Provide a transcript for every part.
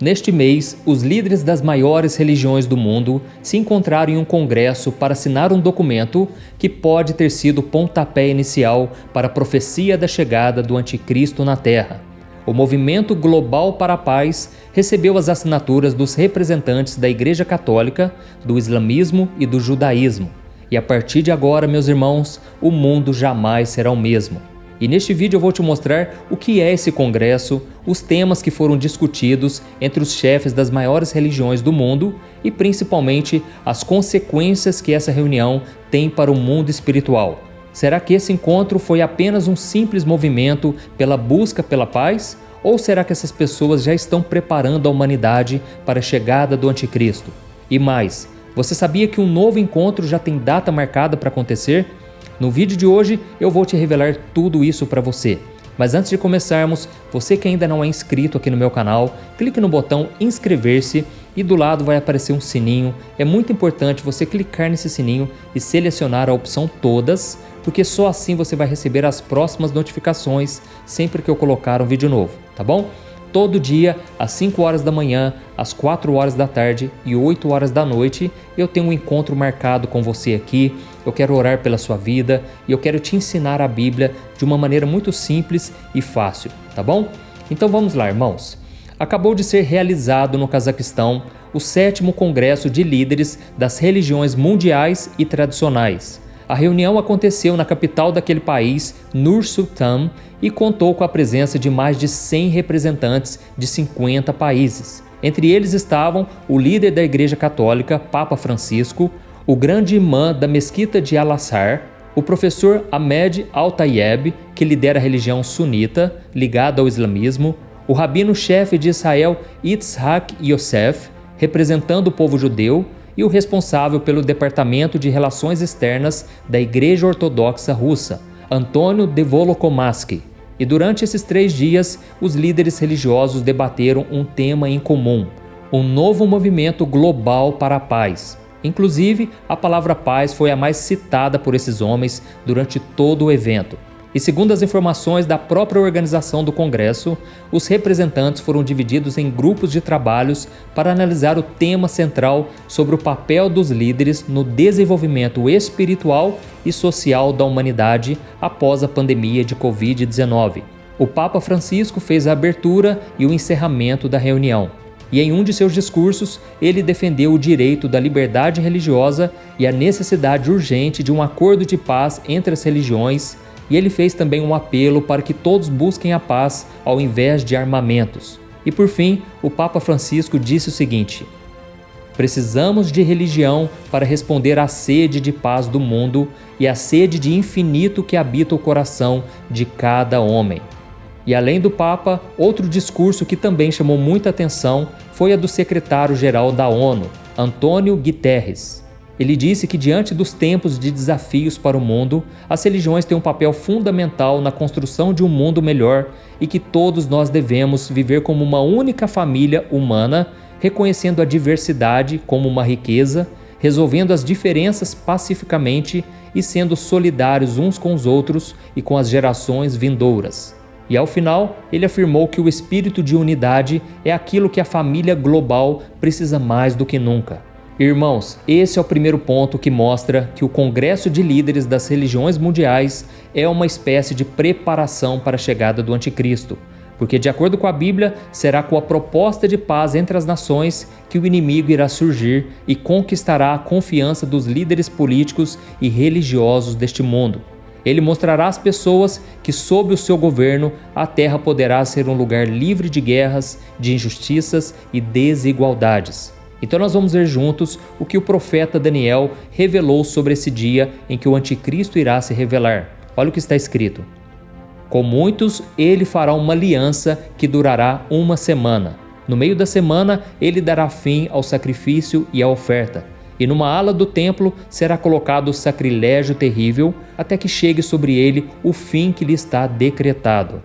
Neste mês, os líderes das maiores religiões do mundo se encontraram em um congresso para assinar um documento que pode ter sido o pontapé inicial para a profecia da chegada do Anticristo na Terra. O Movimento Global para a Paz recebeu as assinaturas dos representantes da Igreja Católica, do Islamismo e do Judaísmo. E a partir de agora, meus irmãos, o mundo jamais será o mesmo. E neste vídeo eu vou te mostrar o que é esse congresso, os temas que foram discutidos entre os chefes das maiores religiões do mundo e principalmente as consequências que essa reunião tem para o mundo espiritual. Será que esse encontro foi apenas um simples movimento pela busca pela paz? Ou será que essas pessoas já estão preparando a humanidade para a chegada do Anticristo? E mais, você sabia que um novo encontro já tem data marcada para acontecer? No vídeo de hoje eu vou te revelar tudo isso para você. Mas antes de começarmos, você que ainda não é inscrito aqui no meu canal, clique no botão inscrever-se e do lado vai aparecer um sininho. É muito importante você clicar nesse sininho e selecionar a opção todas, porque só assim você vai receber as próximas notificações sempre que eu colocar um vídeo novo, tá bom? Todo dia, às 5 horas da manhã, às 4 horas da tarde e 8 horas da noite, eu tenho um encontro marcado com você aqui. Eu quero orar pela sua vida e eu quero te ensinar a Bíblia de uma maneira muito simples e fácil, tá bom? Então vamos lá, irmãos. Acabou de ser realizado no Cazaquistão o 7º Congresso de Líderes das Religiões Mundiais e Tradicionais. A reunião aconteceu na capital daquele país, Nur-Sultan, e contou com a presença de mais de 100 representantes de 50 países. Entre eles estavam o líder da Igreja Católica, Papa Francisco, o grande imã da Mesquita de Al-Azhar, o professor Ahmed Al-Tayeb, que lidera a religião sunita, ligada ao islamismo, o rabino-chefe de Israel, Yitzhak Yosef, representando o povo judeu, e o responsável pelo Departamento de Relações Externas da Igreja Ortodoxa Russa, Antônio Devolokomaski. E durante esses 3 dias, os líderes religiosos debateram um tema em comum: um novo movimento global para a paz. Inclusive, a palavra paz foi a mais citada por esses homens durante todo o evento. E segundo as informações da própria organização do Congresso, os representantes foram divididos em grupos de trabalhos para analisar o tema central sobre o papel dos líderes no desenvolvimento espiritual e social da humanidade após a pandemia de Covid-19. O Papa Francisco fez a abertura e o encerramento da reunião. E em um de seus discursos, ele defendeu o direito da liberdade religiosa e a necessidade urgente de um acordo de paz entre as religiões. E ele fez também um apelo para que todos busquem a paz ao invés de armamentos. E por fim, o Papa Francisco disse o seguinte: precisamos de religião para responder à sede de paz do mundo e à sede de infinito que habita o coração de cada homem. E além do Papa, outro discurso que também chamou muita atenção foi a do secretário-geral da ONU, Antônio Guterres. Ele disse que diante dos tempos de desafios para o mundo, as religiões têm um papel fundamental na construção de um mundo melhor e que todos nós devemos viver como uma única família humana, reconhecendo a diversidade como uma riqueza, resolvendo as diferenças pacificamente e sendo solidários uns com os outros e com as gerações vindouras. E ao final, ele afirmou que o espírito de unidade é aquilo que a família global precisa mais do que nunca. Irmãos, esse é o primeiro ponto que mostra que o Congresso de Líderes das Religiões Mundiais é uma espécie de preparação para a chegada do Anticristo, porque de acordo com a Bíblia, será com a proposta de paz entre as nações que o inimigo irá surgir e conquistará a confiança dos líderes políticos e religiosos deste mundo. Ele mostrará às pessoas que sob o seu governo a terra poderá ser um lugar livre de guerras, de injustiças e desigualdades. Então nós vamos ver juntos o que o profeta Daniel revelou sobre esse dia em que o Anticristo irá se revelar. Olha o que está escrito: com muitos ele fará uma aliança que durará 1 semana. No meio da semana ele dará fim ao sacrifício e à oferta. E numa ala do templo será colocado o sacrilégio terrível, até que chegue sobre ele o fim que lhe está decretado.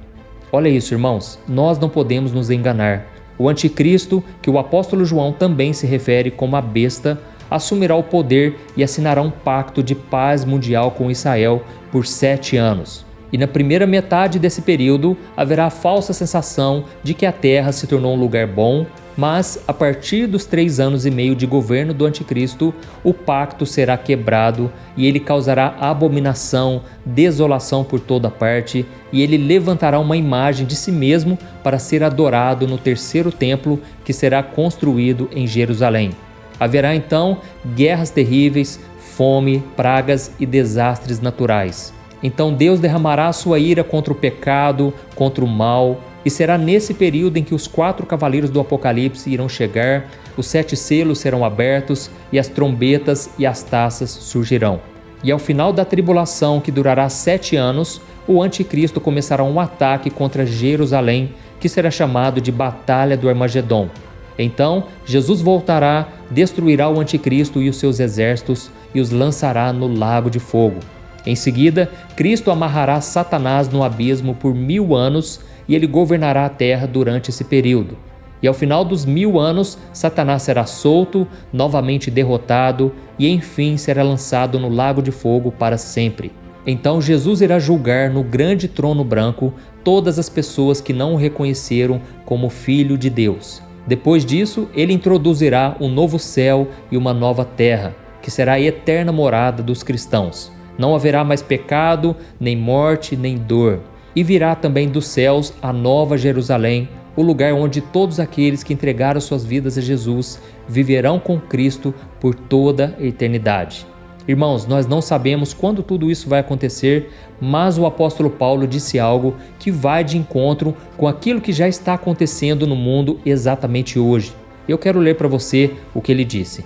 Olha isso, irmãos, nós não podemos nos enganar. O Anticristo, que o apóstolo João também se refere como a besta, assumirá o poder e assinará um pacto de paz mundial com Israel por 7 anos. E na primeira metade desse período haverá a falsa sensação de que a terra se tornou um lugar bom, Mas, a partir dos 3 anos e meio de governo do anticristo, o pacto será quebrado e ele causará abominação, desolação por toda parte, e ele levantará uma imagem de si mesmo para ser adorado no terceiro templo que será construído em Jerusalém. Haverá então guerras terríveis, fome, pragas e desastres naturais. Então Deus derramará a sua ira contra o pecado, contra o mal, e será nesse período em que os 4 cavaleiros do Apocalipse irão chegar, os 7 selos serão abertos e as trombetas e as taças surgirão. E ao final da tribulação, que durará 7 anos, o anticristo começará um ataque contra Jerusalém, que será chamado de Batalha do Armagedom. Então, Jesus voltará, destruirá o anticristo e os seus exércitos e os lançará no lago de fogo. Em seguida, Cristo amarrará Satanás no abismo por 1000 anos e ele governará a terra durante esse período. E ao final dos 1000 anos, Satanás será solto, novamente derrotado e enfim será lançado no lago de fogo para sempre. Então Jesus irá julgar no grande trono branco todas as pessoas que não o reconheceram como Filho de Deus. Depois disso, ele introduzirá um novo céu e uma nova terra, que será a eterna morada dos cristãos. Não haverá mais pecado, nem morte, nem dor. E virá também dos céus a nova Jerusalém, o lugar onde todos aqueles que entregaram suas vidas a Jesus viverão com Cristo por toda a eternidade. Irmãos, nós não sabemos quando tudo isso vai acontecer, mas o apóstolo Paulo disse algo que vai de encontro com aquilo que já está acontecendo no mundo exatamente hoje. Eu quero ler para você o que ele disse.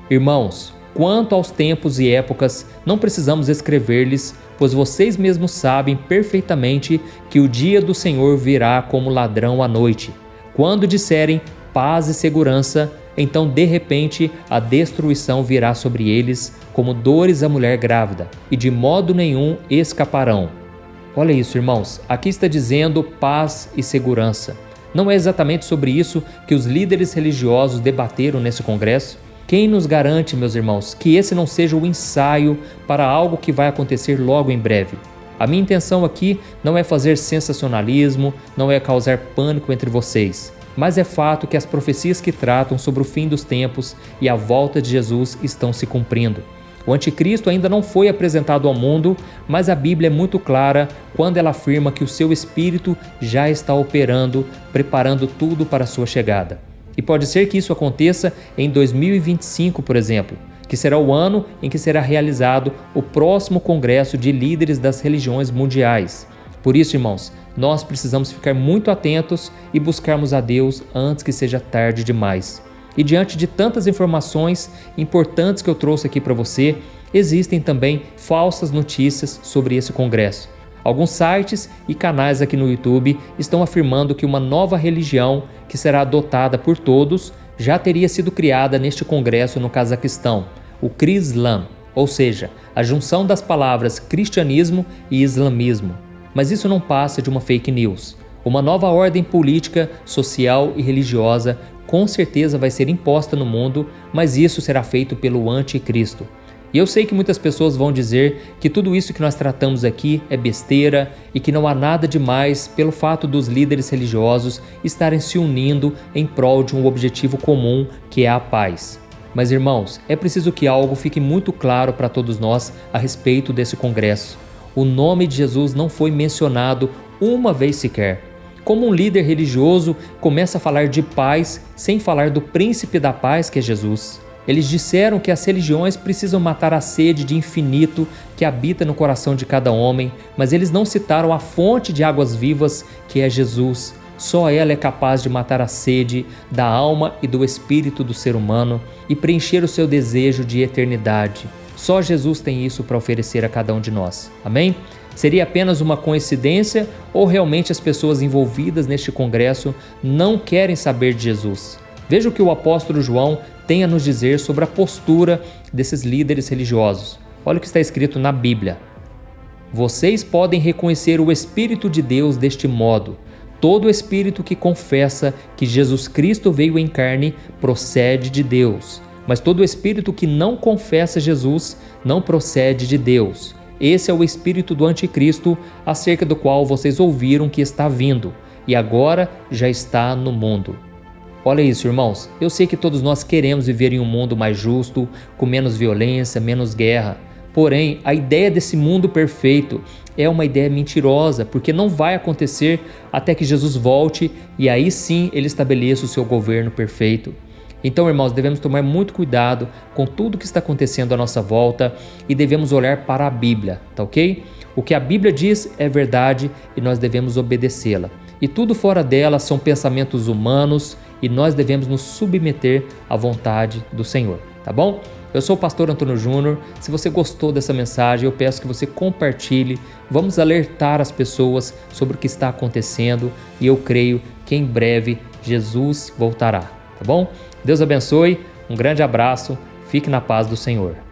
Irmãos, quanto aos tempos e épocas, não precisamos escrever-lhes, pois vocês mesmos sabem perfeitamente que o dia do Senhor virá como ladrão à noite. Quando disserem paz e segurança, então de repente a destruição virá sobre eles, como dores à mulher grávida, e de modo nenhum escaparão. Olha isso, irmãos, aqui está dizendo paz e segurança. Não é exatamente sobre isso que os líderes religiosos debateram nesse congresso? Quem nos garante, meus irmãos, que esse não seja o ensaio para algo que vai acontecer logo em breve? A minha intenção aqui não é fazer sensacionalismo, não é causar pânico entre vocês, mas é fato que as profecias que tratam sobre o fim dos tempos e a volta de Jesus estão se cumprindo. O anticristo ainda não foi apresentado ao mundo, mas a Bíblia é muito clara quando ela afirma que o seu espírito já está operando, preparando tudo para a sua chegada. E pode ser que isso aconteça em 2025, por exemplo, que será o ano em que será realizado o próximo Congresso de Líderes das Religiões Mundiais. Por isso, irmãos, nós precisamos ficar muito atentos e buscarmos a Deus antes que seja tarde demais. E diante de tantas informações importantes que eu trouxe aqui para você, existem também falsas notícias sobre esse congresso. Alguns sites e canais aqui no YouTube estão afirmando que uma nova religião, que será adotada por todos, já teria sido criada neste congresso no Cazaquistão, o Crislam, ou seja, a junção das palavras cristianismo e islamismo. Mas isso não passa de uma fake news. Uma nova ordem política, social e religiosa com certeza vai ser imposta no mundo, mas isso será feito pelo anticristo. E eu sei que muitas pessoas vão dizer que tudo isso que nós tratamos aqui é besteira e que não há nada demais pelo fato dos líderes religiosos estarem se unindo em prol de um objetivo comum, que é a paz. Mas, irmãos, é preciso que algo fique muito claro para todos nós a respeito desse congresso. O nome de Jesus não foi mencionado uma vez sequer. Como um líder religioso começa a falar de paz sem falar do príncipe da paz, que é Jesus? Eles disseram que as religiões precisam matar a sede de infinito que habita no coração de cada homem, mas eles não citaram a fonte de águas vivas, que é Jesus. Só ela é capaz de matar a sede da alma e do espírito do ser humano e preencher o seu desejo de eternidade. Só Jesus tem isso para oferecer a cada um de nós. Amém? Seria apenas uma coincidência ou realmente as pessoas envolvidas neste congresso não querem saber de Jesus? Veja o que o apóstolo João tem a nos dizer sobre a postura desses líderes religiosos. Olha o que está escrito na Bíblia. Vocês podem reconhecer o Espírito de Deus deste modo. Todo espírito que confessa que Jesus Cristo veio em carne procede de Deus. Mas todo espírito que não confessa Jesus não procede de Deus. Esse é o espírito do anticristo, acerca do qual vocês ouviram que está vindo, e agora já está no mundo. Olha isso, irmãos. Eu sei que todos nós queremos viver em um mundo mais justo, com menos violência, menos guerra. Porém, a ideia desse mundo perfeito é uma ideia mentirosa, porque não vai acontecer até que Jesus volte e aí sim ele estabeleça o seu governo perfeito. Então, irmãos, devemos tomar muito cuidado com tudo que está acontecendo à nossa volta e devemos olhar para a Bíblia, tá ok? O que a Bíblia diz é verdade e nós devemos obedecê-la. E tudo fora dela são pensamentos humanos e nós devemos nos submeter à vontade do Senhor, tá bom? Eu sou o pastor Antônio Júnior. Se você gostou dessa mensagem, eu peço que você compartilhe. Vamos alertar as pessoas sobre o que está acontecendo e eu creio que em breve Jesus voltará, tá bom? Deus abençoe, um grande abraço, fique na paz do Senhor.